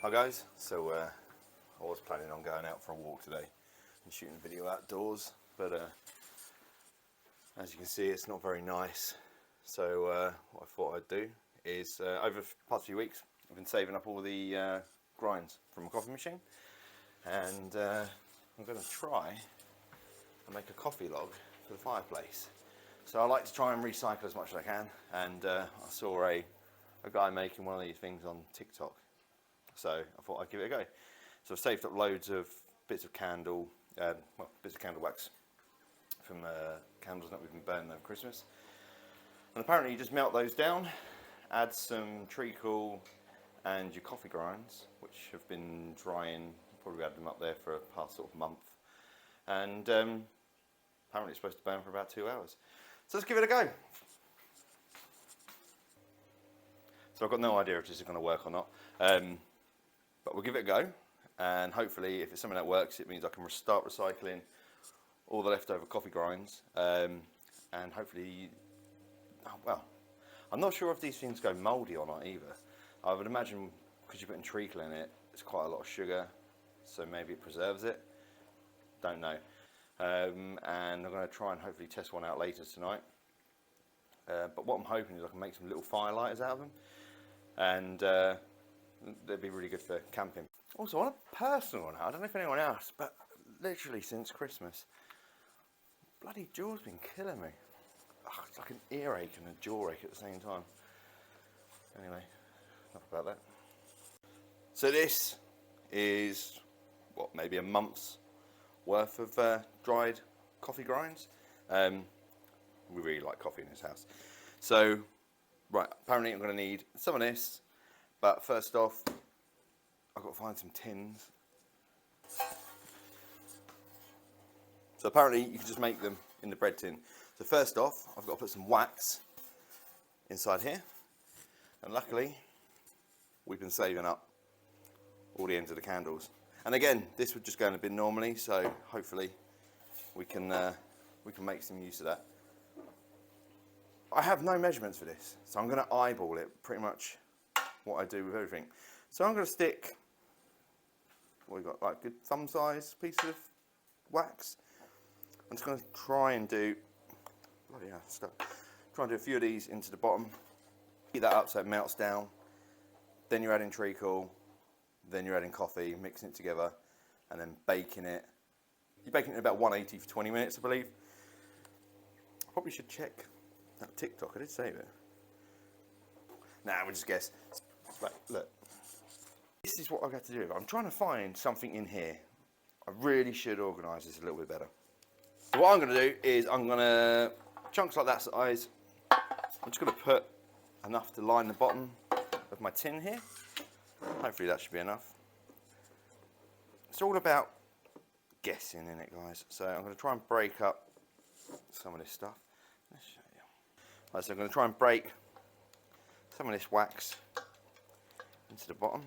Hi guys, so I was planning on going out for a walk today and shooting a video outdoors, but as you can see it's not very nice. So what I thought I'd do is over the past few weeks I've been saving up all the grinds from my coffee machine, and I'm going to try and make a coffee log for the fireplace. So I like to try and recycle as much as I can, and I saw a guy making one of these things on TikTok. So I thought I'd give it a go. So I've saved up loads of bits of candle, bits of candle wax from candles that we've been burning over Christmas. And apparently you just melt those down, add some treacle and your coffee grinds, which have been drying. Probably had them up there for a past sort of month. And apparently it's supposed to burn for about 2 hours. So let's give it a go. So I've got no idea if this is going to work or not. But we'll give it a go, and hopefully if it's something that works, it means I can start recycling all the leftover coffee grinds, and hopefully, well, I'm not sure if these things go mouldy or not either. I would imagine because you're putting treacle in it, it's quite a lot of sugar, so maybe it preserves it. Don't know. And I'm going to try and hopefully test one out later tonight. But what I'm hoping is I can make some little firelighters out of them, and they'd be really good for camping. Also, on a personal one, I don't know if anyone else, but literally since Christmas, bloody jaw's been killing me. Oh, it's like an earache and a jaw ache at the same time. Anyway, enough about that. So this is, what, maybe a month's worth of dried coffee grinds. We really like coffee in this house. So, right, apparently I'm going to need some of this. But first off, I've got to find some tins. So apparently you can just make them in the bread tin. So first off, I've got to put some wax inside here. And luckily, we've been saving up all the ends of the candles. And again, this would just go in a bin normally, so hopefully we can make some use of that. I have no measurements for this, so I'm going to eyeball it pretty much. What I do with everything. So I'm going to stick, what we've got, like a good thumb size piece of wax. I'm just going to try and do, bloody hell, stuff. Try and do a few of these into the bottom. Heat that up so it melts down. Then you're adding treacle. Then you're adding coffee, mixing it together, and then baking it. You're baking it at about 180 for 20 minutes, I believe. Probably should check that TikTok. I did save it. Nah, we'll just guess. Right, look, this is what I've got to do. I'm trying to find something in here. I really should organise this a little bit better. So what I'm going to do is I'm going to, chunks like that size, I'm just going to put enough to line the bottom of my tin here. Hopefully that should be enough. It's all about guessing, isn't it, guys? So I'm going to try and break up some of this stuff. Let's show you. Right, so I'm going to try and break some of this wax into the bottom.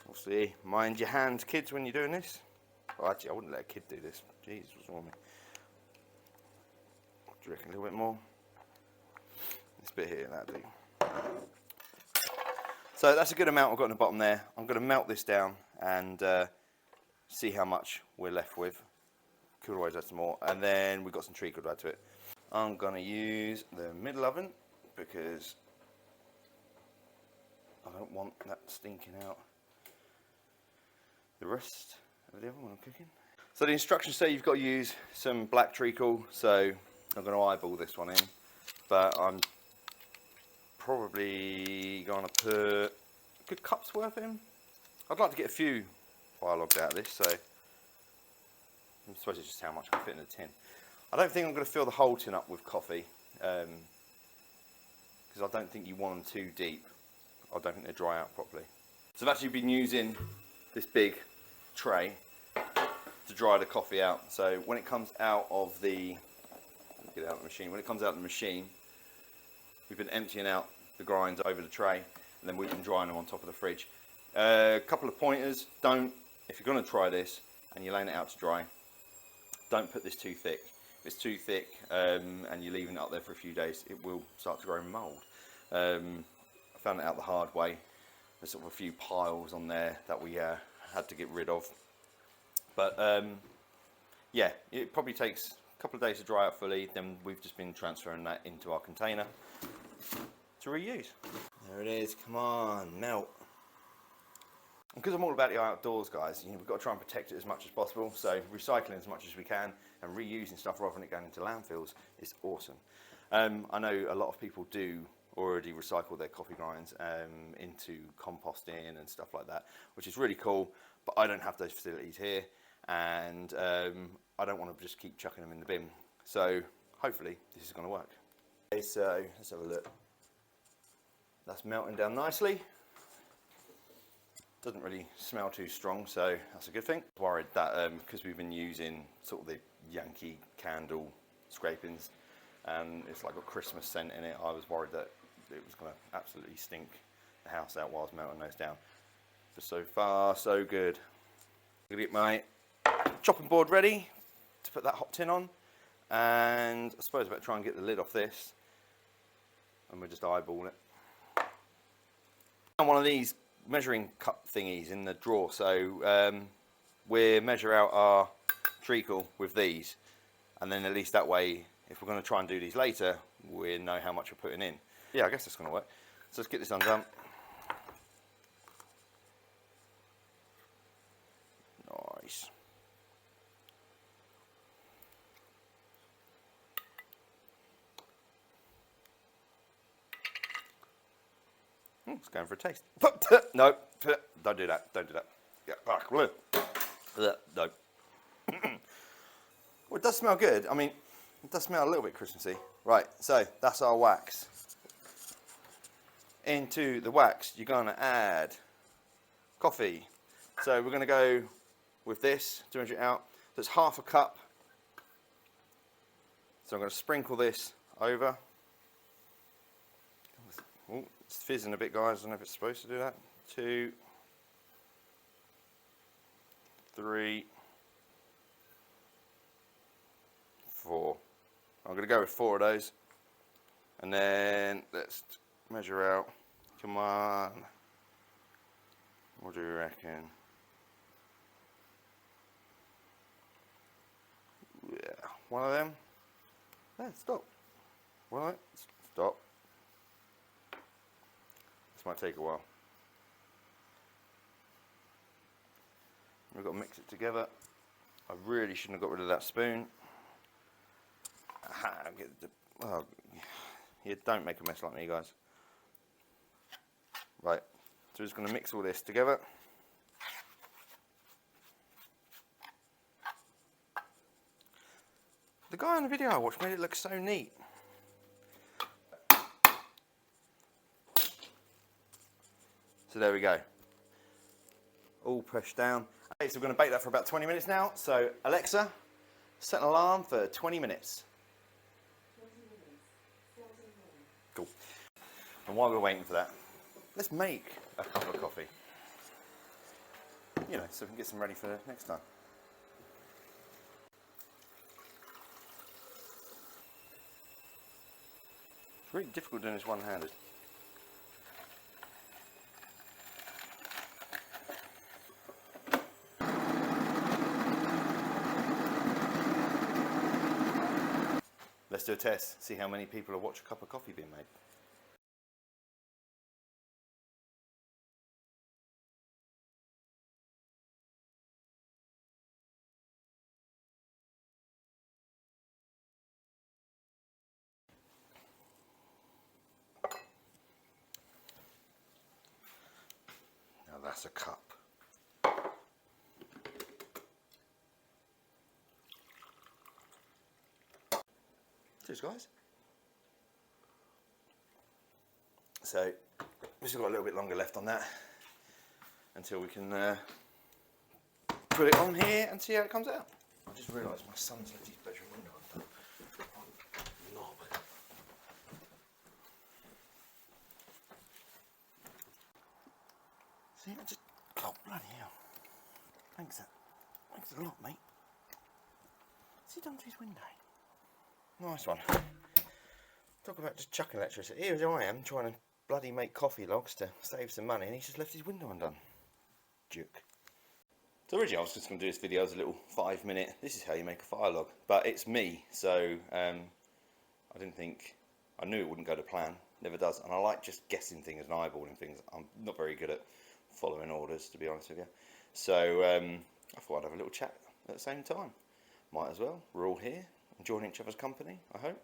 Obviously, mind your hands, kids, when you're doing this. Oh, actually, I wouldn't let a kid do this. Jesus, what's wrong with me? What do you reckon? A little bit more? This bit here, that'll do. So that's a good amount I've got in the bottom there. I'm going to melt this down and see how much we're left with. Could always add some more. And then we've got some treacle to add to it. I'm going to use the middle oven because I don't want that stinking out the rest of the oven when I'm cooking. So the instructions say you've got to use some black treacle, so I'm going to eyeball this one in, but I'm probably going to put a good cup's worth in. I'd like to get a few fire logs out of this, so I suppose it's just how much I can fit in the tin. I don't think I'm going to fill the whole tin up with coffee, because I don't think you want them too deep. I don't think they dry out properly. So I've actually been using this big tray to dry the coffee out. So when it comes out of the, get it out of the machine, when it comes out of the machine, we've been emptying out the grinds over the tray, and then we've been drying them on top of the fridge. A couple of pointers: if you're going to try this and you're laying it out to dry, don't put this too thick. If it's too thick and you're leaving it up there for a few days, it will start to grow mould. I found it out the hard way. there's sort of a few piles on there that we had to get rid of. But yeah, it probably takes a couple of days to dry out fully. Then we've just been transferring that into our container to reuse. There it is. Come on, melt. Because I'm all about the outdoors, guys, we've got to try and protect it as much as possible. So recycling as much as we can and reusing stuff rather than it going into landfills is awesome. I know a lot of people do already recycle their coffee grinds into composting and stuff like that, which is really cool. But I don't have those facilities here, and I don't want to just keep chucking them in the bin. So hopefully this is going to work. Okay, so let's have a look. That's melting down nicely. Doesn't really smell too strong, so that's a good thing. Worried that because we've been using sort of the Yankee candle scrapings and it's like got Christmas scent in it, I was worried that it was going to absolutely stink the house out while I was melting those down. But so far, so good. I'm gonna get my chopping board ready to put that hot tin on, and I suppose I better try and get the lid off this, and we'll just eyeball it. And one of these measuring cup thingies in the drawer, so we measure out our treacle with these, and then at least that way, if we're going to try and do these later, we know how much we're putting in. Yeah, I guess that's going to work. So let's get this undone. Nice. It's going for a taste. No, don't do that. Don't do that. Yeah. No. Well, it does smell good. I mean, it does smell a little bit Christmassy. Right, so that's our wax. Into the wax, you're going to add coffee. So we're going to go with this to measure it out. So it's half a cup. So I'm going to sprinkle this over. Oh, it's fizzing a bit, guys. I don't know if it's supposed to do that. 2, 3, 4. I'm going to go with 4 of those. And then let's measure out. Come on. What do you reckon? Yeah, one of them. Yeah, stop. Right, stop. This might take a while. We've got to mix it together. I really shouldn't have got rid of that spoon. Aha, oh, yeah, don't make a mess like me, guys. Right, so we're just going to mix all this together. The guy on the video I watched made it look so neat. So there we go. All pushed down. Okay, so we're going to bake that for about 20 minutes now. So Alexa, set an alarm for 20 minutes. 20 minutes. Cool. And while we're waiting for that, let's make a cup of coffee. You know, so we can get some ready for next time. It's really difficult doing this one-handed. Let's do a test, see how many people have watched a cup of coffee being made. Now that's a cup. Cheers, guys. So we've still got a little bit longer left on that until we can put it on here and see how it comes out. I just realised my son's left his bedroom window undone. Knob. See, I just, oh bloody hell. Thanks a lot, mate. What's he done to his window? Nice one. Talk about just chucking electricity. Here I am trying to bloody make coffee logs to save some money, and he's just left his window undone. Jerk. So originally I was just going to do this video as a little 5-minute, this is how you make a fire log, but it's me, so I didn't think, I knew it wouldn't go to plan, never does, and I like just guessing things and eyeballing things. I'm not very good at following orders, to be honest with you, so I thought I'd have a little chat at the same time. Might as well, we're all here, enjoying each other's company, I hope.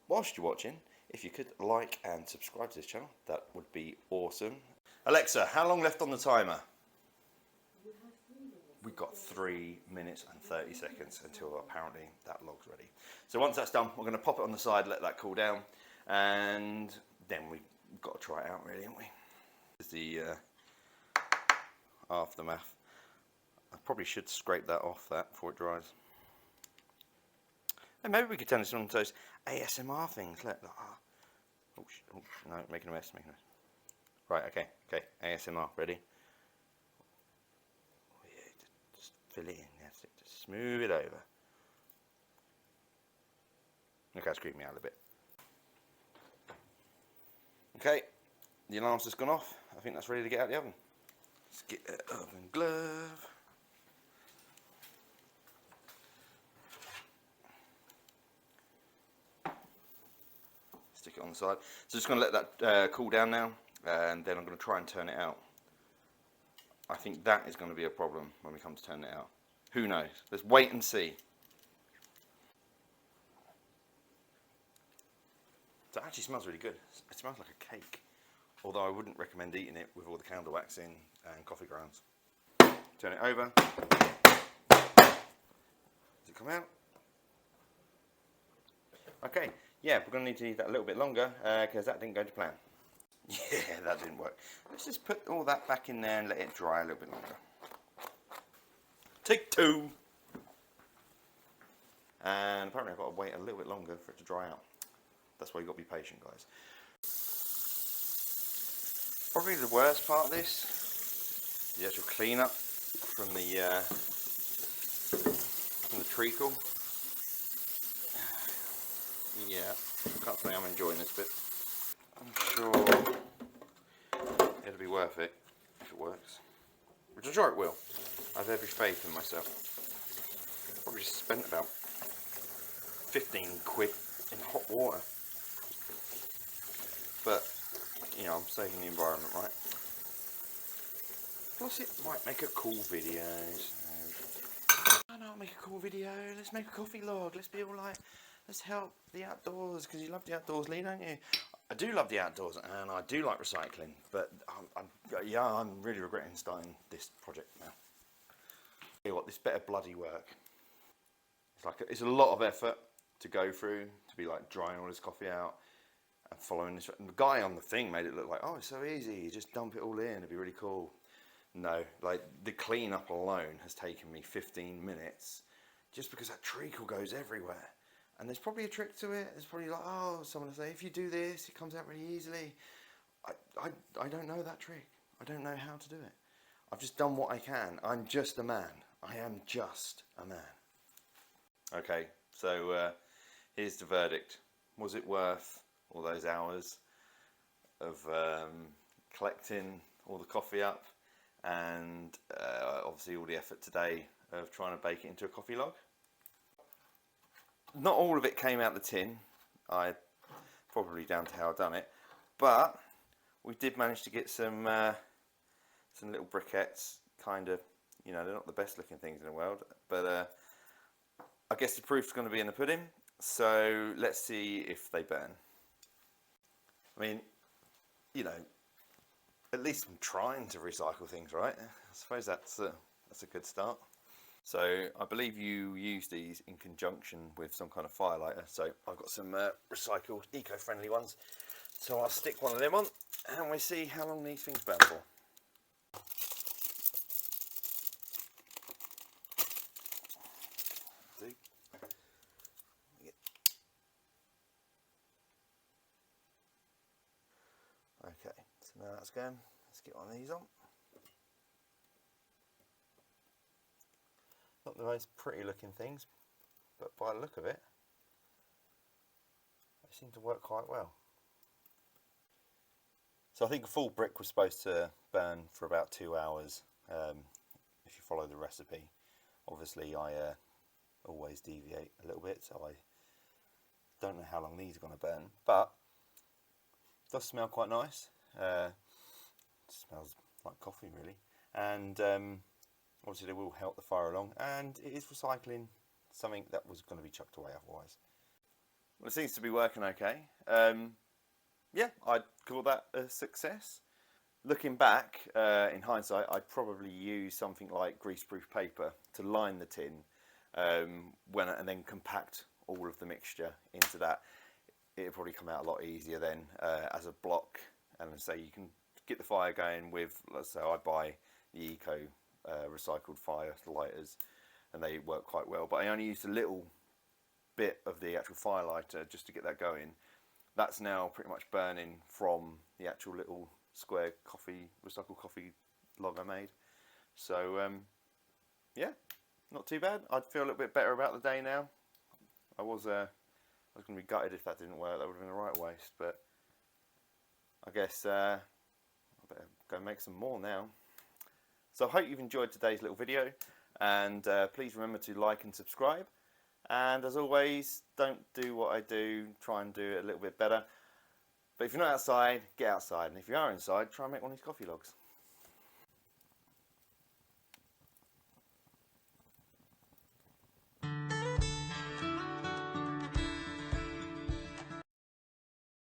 Whilst you're watching, if you could like and subscribe to this channel, that would be awesome. Alexa, how long left on the timer? You have 3 minutes. We've got 3 minutes and 30 seconds until apparently that log's ready. So once that's done, we're going to pop it on the side, let that cool down, and then we've got to try it out, really, haven't we? This is the aftermath. I probably should scrape that off before it dries. And maybe we could turn this on to those ASMR things. Look, oh, no, making a mess, Right, okay, ASMR, ready? Oh, yeah, just fill it in, that's it, just smooth it over. Look how it's creeping me out a bit. Okay, the alarm's just gone off. I think that's ready to get out of the oven. Let's get an oven glove. Stick it on the side. So just going to let that cool down now, and then I'm going to try and turn it out. I think that is going to be a problem when we come to turn it out. Who knows? Let's wait and see. So it actually smells really good. It smells like a cake. Although I wouldn't recommend eating it with all the candle wax in and coffee grounds. Turn it over. Does it come out? Okay, yeah, we're going to need to leave that a little bit longer because that didn't go to plan. Yeah, that didn't work. Let's just put all that back in there and let it dry a little bit longer. Take 2. And apparently I've got to wait a little bit longer for it to dry out. That's why you've got to be patient, guys. Probably the worst part of this, the actual cleanup from the treacle. Yeah, can't say I'm enjoying this bit. I'm sure it'll be worth it if it works, which I'm sure it will. I have every faith in myself. Probably just spent about 15 quid in hot water, but you know, I'm saving the environment, right? Plus it might make a cool video. So why not make a cool video? Let's make a coffee log. Let's be all like, let's help the outdoors, because you love the outdoors, Lee, don't you? I do love the outdoors, and I do like recycling, but I'm really regretting starting this project now. Tell you what, this better bloody work. It's a lot of effort to go through, to be like drying all this coffee out and following this. And the guy on the thing made it look like, oh, it's so easy, you just dump it all in, it'd be really cool. No, like the cleanup alone has taken me 15 minutes just because that treacle goes everywhere. And there's probably a trick to it. There's probably like, oh, someone will say, if you do this, it comes out really easily. I don't know that trick. I don't know how to do it. I've just done what I can. I'm just a man. I am just a man. Okay, so here's the verdict. Was it worth all those hours of collecting all the coffee up and obviously all the effort today of trying to bake it into a coffee log? Not all of it came out the tin, probably down to how I've done it, but we did manage to get some little briquettes, kind of, you know, they're not the best looking things in the world, but I guess the proof's going to be in the pudding, so let's see if they burn. I mean, you know, at least I'm trying to recycle things, right? I suppose that's a good start. So I believe you use these in conjunction with some kind of firelighter. So I've got some recycled, eco-friendly ones. So I'll stick one of them on and we see how long these things burn for. Okay, so now that's going. Let's get one of these on. Not the most pretty looking things, but by the look of it, they seem to work quite well. So I think a full brick was supposed to burn for about 2 hours if you follow the recipe. Obviously I always deviate a little bit, so I don't know how long these are going to burn, but it does smell quite nice. It smells like coffee really, and obviously they will help the fire along, and it is recycling something that was going to be chucked away otherwise. Well, it seems to be working okay. Yeah, I'd call that a success. Looking back, in hindsight, I'd probably use something like greaseproof paper to line the tin and then compact all of the mixture into that. It'd probably come out a lot easier then as a block. And so you can get the fire going with, let's say I buy the Eco recycled fire lighters, and they work quite well. But I only used a little bit of the actual fire lighter just to get that going. That's now pretty much burning from the actual little square recycled coffee log I made. So yeah, not too bad. I'd feel a little bit better about the day now. I was going to be gutted if that didn't work. That would have been a right waste, but I guess I better go make some more now. So I hope you've enjoyed today's little video, and please remember to like and subscribe. And as always, don't do what I do, try and do it a little bit better. But if you're not outside, get outside. And if you are inside, try and make one of these coffee logs.